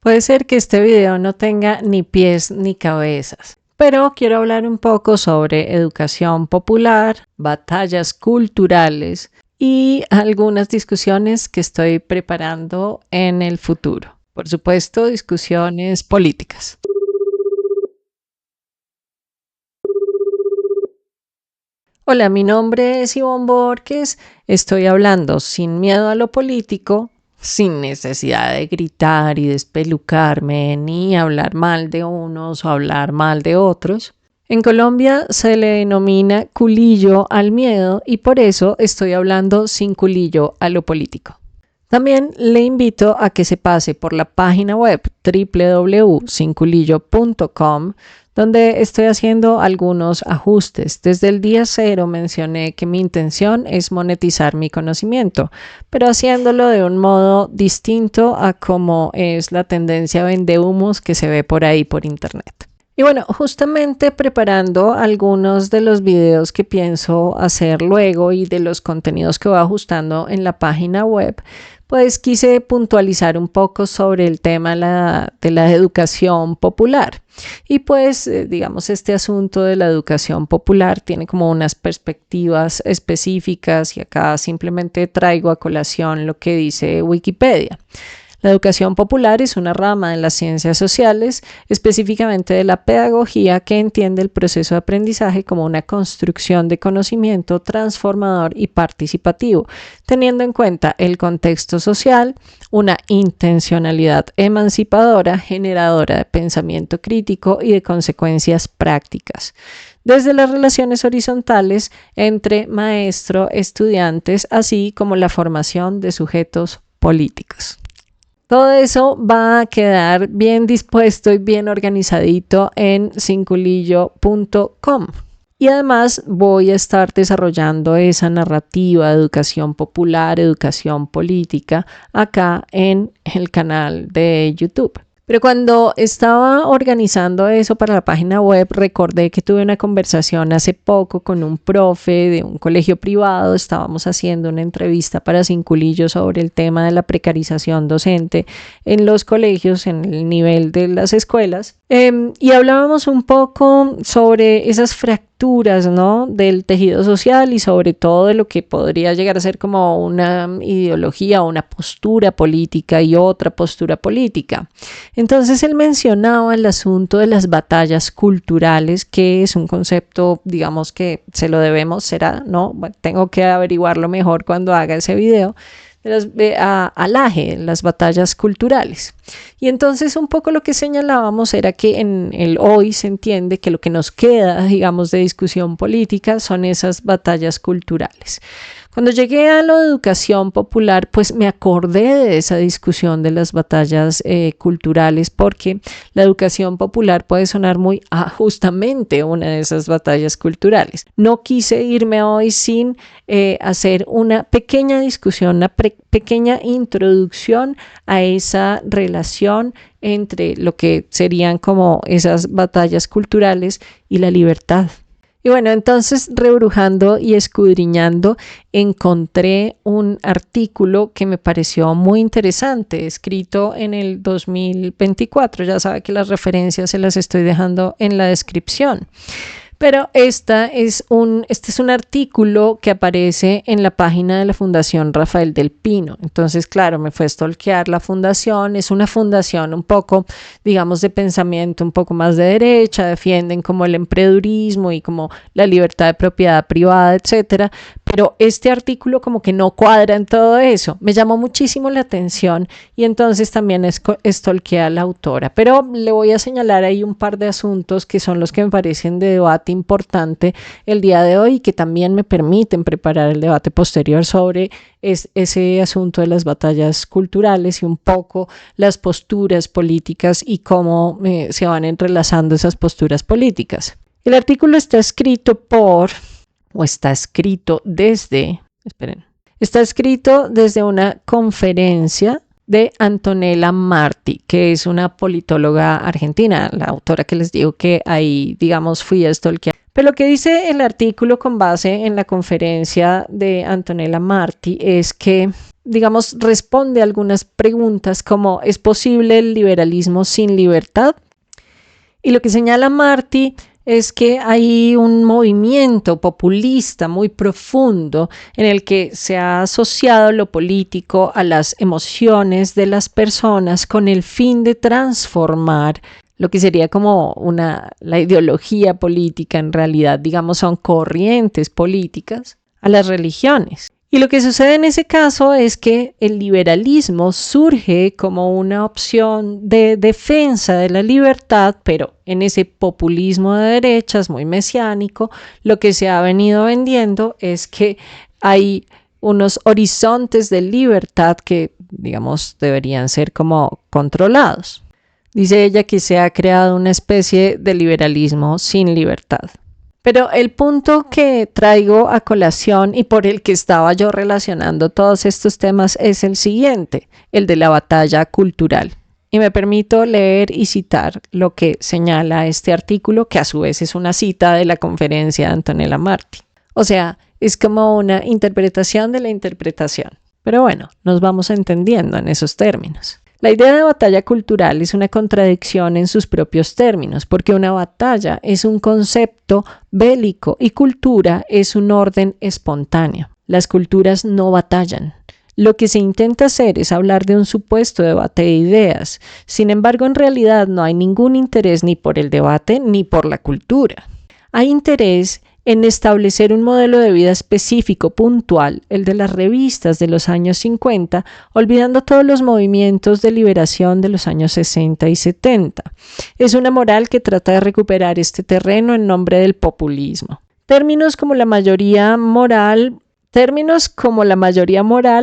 Puede ser que este video no tenga ni pies ni cabezas, pero quiero hablar un poco sobre educación popular, batallas culturales y algunas discusiones que estoy preparando en el futuro. Por supuesto, discusiones políticas. Hola, mi nombre es Ivonne Borges. Estoy hablando sin miedo a lo político, sin necesidad de gritar y despelucarme, ni hablar mal de unos o hablar mal de otros. En Colombia se le denomina culillo al miedo y por eso estoy hablando sin culillo a lo político. También le invito a que se pase por la página web www.sinculillo.com, donde estoy haciendo algunos ajustes. Desde el día cero mencioné que mi intención es monetizar mi conocimiento, pero haciéndolo de un modo distinto a como es la tendencia vendehumos que se ve por ahí por internet. Y bueno, justamente preparando algunos de los videos que pienso hacer luego y de los contenidos que voy ajustando en la página web, pues quise puntualizar un poco sobre el tema de la educación popular. Y pues, digamos, este asunto de la educación popular tiene como unas perspectivas específicas y acá simplemente traigo a colación lo que dice Wikipedia. La educación popular es una rama de las ciencias sociales, específicamente de la pedagogía, que entiende el proceso de aprendizaje como una construcción de conocimiento transformador y participativo, teniendo en cuenta el contexto social, una intencionalidad emancipadora, generadora de pensamiento crítico y de consecuencias prácticas. Desde las relaciones horizontales entre maestro-estudiantes, así como la formación de sujetos políticos. Todo eso va a quedar bien dispuesto y bien organizadito en sinculillo.com. Y además voy a estar desarrollando esa narrativa de educación popular, educación política, acá en el canal de YouTube. Pero cuando estaba organizando eso para la página web, recordé que tuve una conversación hace poco con un profe de un colegio privado. Estábamos haciendo una entrevista para Sinculillo sobre el tema de la precarización docente en los colegios, en el nivel de las escuelas. Y hablábamos un poco sobre esas fracturas, ¿no?, del tejido social y sobre todo de lo que podría llegar a ser como una ideología o una postura política y otra postura política. Entonces él mencionaba el asunto de las batallas culturales, que es un concepto, digamos, que se lo debemos, será, ¿no? Bueno, tengo que averiguarlo mejor cuando haga ese video. Las batallas culturales. Y entonces un poco lo que señalábamos era que en el hoy se entiende que lo que nos queda, digamos, de discusión política son esas batallas culturales. Cuando llegué a la educación popular, pues me acordé de esa discusión de las batallas culturales, porque la educación popular puede sonar muy a justamente una de esas batallas culturales. No quise irme hoy sin hacer una pequeña discusión, una pequeña introducción a esa relación entre lo que serían como esas batallas culturales y la libertad. Y bueno, entonces rebrujando y escudriñando, encontré un artículo que me pareció muy interesante, escrito en el 2024. Ya sabe que las referencias se las estoy dejando en la descripción. Pero este es un artículo que aparece en la página de la Fundación Rafael del Pino. Entonces, claro, me fue a stalkear la fundación. Es una fundación un poco, digamos, de pensamiento un poco más de derecha. Defienden como el emprendedurismo y como la libertad de propiedad privada, etcétera. Pero este artículo como que no cuadra en todo eso. Me llamó muchísimo la atención y entonces también stalkeé a la autora. Pero le voy a señalar ahí un par de asuntos que son los que me parecen de debate importante el día de hoy y que también me permiten preparar el debate posterior sobre ese asunto de las batallas culturales y un poco las posturas políticas y cómo se van entrelazando esas posturas políticas. El artículo está escrito desde una conferencia de Antonella Marti, que es una politóloga argentina, la autora que les digo que ahí, digamos, fui a stalkear. Pero lo que dice el artículo con base en la conferencia de Antonella Marti es que digamos, responde a algunas preguntas como ¿es posible el liberalismo sin libertad? Y lo que señala Martí es que hay un movimiento populista muy profundo en el que se ha asociado lo político a las emociones de las personas con el fin de transformar lo que sería como la ideología política, en realidad, digamos, son corrientes políticas, a las religiones. Y lo que sucede en ese caso es que el liberalismo surge como una opción de defensa de la libertad, pero en ese populismo de derechas muy mesiánico, lo que se ha venido vendiendo es que hay unos horizontes de libertad que, digamos, deberían ser como controlados. Dice ella que se ha creado una especie de liberalismo sin libertad. Pero el punto que traigo a colación y por el que estaba yo relacionando todos estos temas es el siguiente, el de la batalla cultural. Y me permito leer y citar lo que señala este artículo, que a su vez es una cita de la conferencia de Antonella Martí. O sea, es como una interpretación de la interpretación. Pero bueno, nos vamos entendiendo en esos términos. La idea de batalla cultural es una contradicción en sus propios términos, porque una batalla es un concepto bélico y cultura es un orden espontáneo. Las culturas no batallan. Lo que se intenta hacer es hablar de un supuesto debate de ideas. Sin embargo, en realidad no hay ningún interés ni por el debate ni por la cultura. Hay interés en establecer un modelo de vida específico, puntual, el de las revistas de los años 50, olvidando todos los movimientos de liberación de los años 60 y 70. Es una moral que trata de recuperar este terreno en nombre del populismo. Términos como la mayoría moral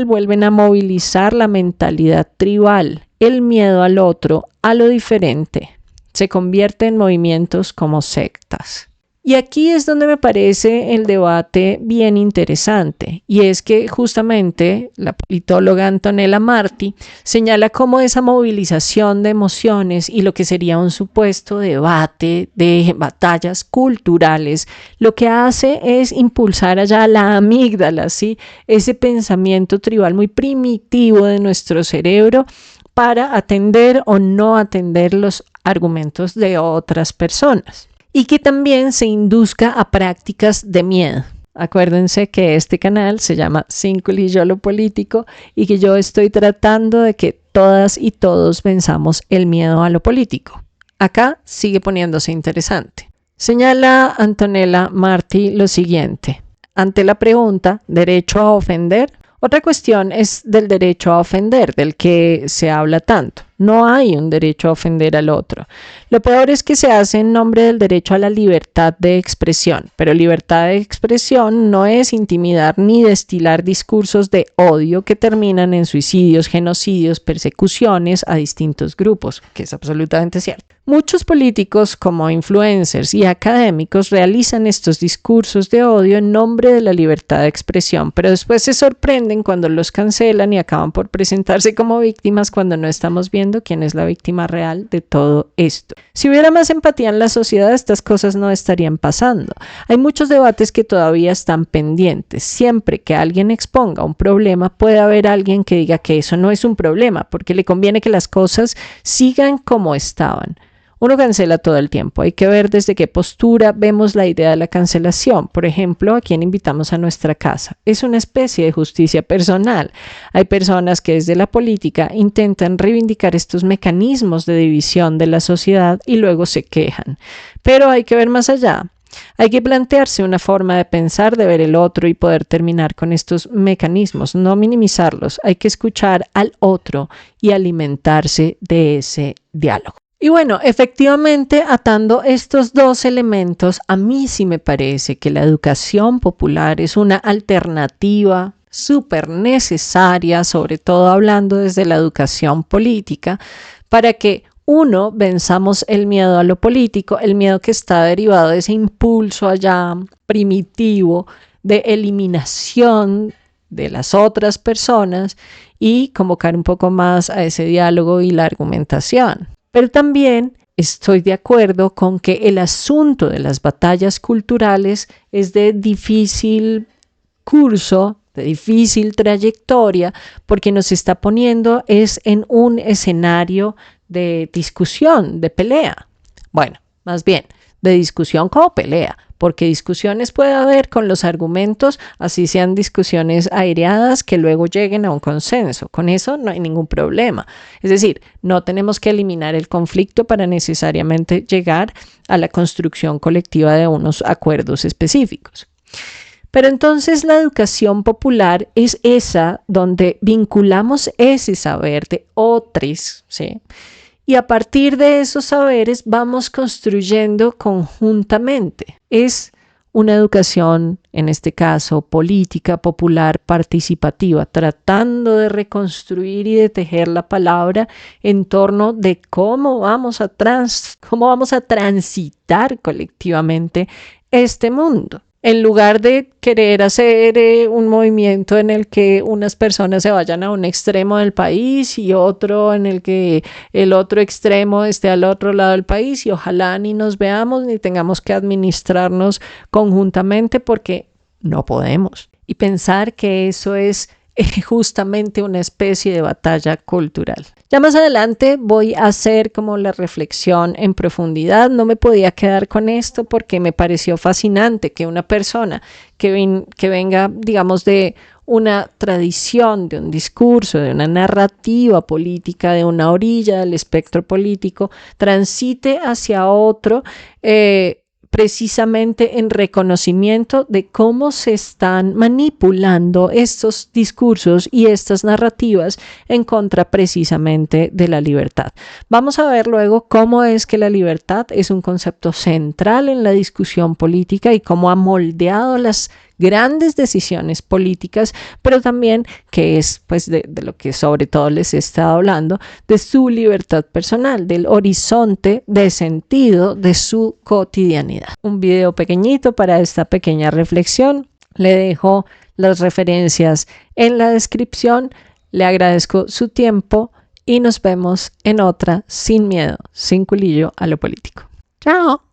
vuelven a movilizar la mentalidad tribal, el miedo al otro, a lo diferente. Se convierte en movimientos como sectas. Y aquí es donde me parece el debate bien interesante, y es que justamente la politóloga Antonella Martí señala cómo esa movilización de emociones y lo que sería un supuesto debate de batallas culturales, lo que hace es impulsar allá la amígdala, ¿sí? Ese pensamiento tribal muy primitivo de nuestro cerebro para atender o no atender los argumentos de otras personas. Y que también se induzca a prácticas de miedo. Acuérdense que este canal se llama Cínculo y yo lo político y que yo estoy tratando de que todas y todos venzamos el miedo a lo político. Acá sigue poniéndose interesante. Señala Antonella Martí lo siguiente. Ante la pregunta, ¿derecho a ofender? Otra cuestión es del derecho a ofender, del que se habla tanto. No hay un derecho a ofender al otro. Lo peor es que se hace en nombre del derecho a la libertad de expresión, pero libertad de expresión no es intimidar ni destilar discursos de odio que terminan en suicidios, genocidios, persecuciones a distintos grupos, que es absolutamente cierto. Muchos políticos como influencers y académicos realizan estos discursos de odio en nombre de la libertad de expresión, pero después se sorprenden cuando los cancelan y acaban por presentarse como víctimas cuando no estamos viendo quién es la víctima real de todo esto. Si hubiera más empatía en la sociedad, estas cosas no estarían pasando. Hay muchos debates que todavía están pendientes. Siempre que alguien exponga un problema, puede haber alguien que diga que eso no es un problema, porque le conviene que las cosas sigan como estaban. Uno cancela todo el tiempo. Hay que ver desde qué postura vemos la idea de la cancelación. Por ejemplo, a quién invitamos a nuestra casa. Es una especie de justicia personal. Hay personas que desde la política intentan reivindicar estos mecanismos de división de la sociedad y luego se quejan. Pero hay que ver más allá. Hay que plantearse una forma de pensar, de ver el otro y poder terminar con estos mecanismos, no minimizarlos. Hay que escuchar al otro y alimentarse de ese diálogo. Y bueno, efectivamente, atando estos dos elementos, a mí sí me parece que la educación popular es una alternativa súper necesaria, sobre todo hablando desde la educación política, para que uno, venzamos el miedo a lo político, el miedo que está derivado de ese impulso allá primitivo de eliminación de las otras personas y convocar un poco más a ese diálogo y la argumentación. Pero también estoy de acuerdo con que el asunto de las batallas culturales es de difícil curso, de difícil trayectoria, porque nos está poniendo en un escenario de discusión, de pelea. Bueno, más bien, de discusión como pelea, porque discusiones puede haber con los argumentos, así sean discusiones aireadas que luego lleguen a un consenso. Con eso no hay ningún problema. Es decir, no tenemos que eliminar el conflicto para necesariamente llegar a la construcción colectiva de unos acuerdos específicos. Pero entonces la educación popular es esa donde vinculamos ese saber de otros, ¿sí? Y a partir de esos saberes vamos construyendo conjuntamente. Es una educación, en este caso, política, popular, participativa, tratando de reconstruir y de tejer la palabra en torno de cómo vamos a transitar colectivamente este mundo. En lugar de querer hacer un movimiento en el que unas personas se vayan a un extremo del país y otro en el que el otro extremo esté al otro lado del país y ojalá ni nos veamos ni tengamos que administrarnos conjuntamente porque no podemos. Y pensar que eso es justamente una especie de batalla cultural. Ya más adelante voy a hacer como la reflexión en profundidad. No me podía quedar con esto porque me pareció fascinante que una persona que venga, digamos, de una tradición, de un discurso, de una narrativa política, de una orilla del espectro político, transite hacia otro, precisamente en reconocimiento de cómo se están manipulando estos discursos y estas narrativas en contra precisamente de la libertad. Vamos a ver luego cómo es que la libertad es un concepto central en la discusión política y cómo ha moldeado las grandes decisiones políticas, pero también que es pues de lo que sobre todo les he estado hablando, de su libertad personal, del horizonte de sentido de su cotidianidad. Un video pequeñito para esta pequeña reflexión. Le dejo las referencias en la descripción. Le agradezco su tiempo y nos vemos en otra Sin Miedo, Sin Culillo a lo Político. ¡Chao!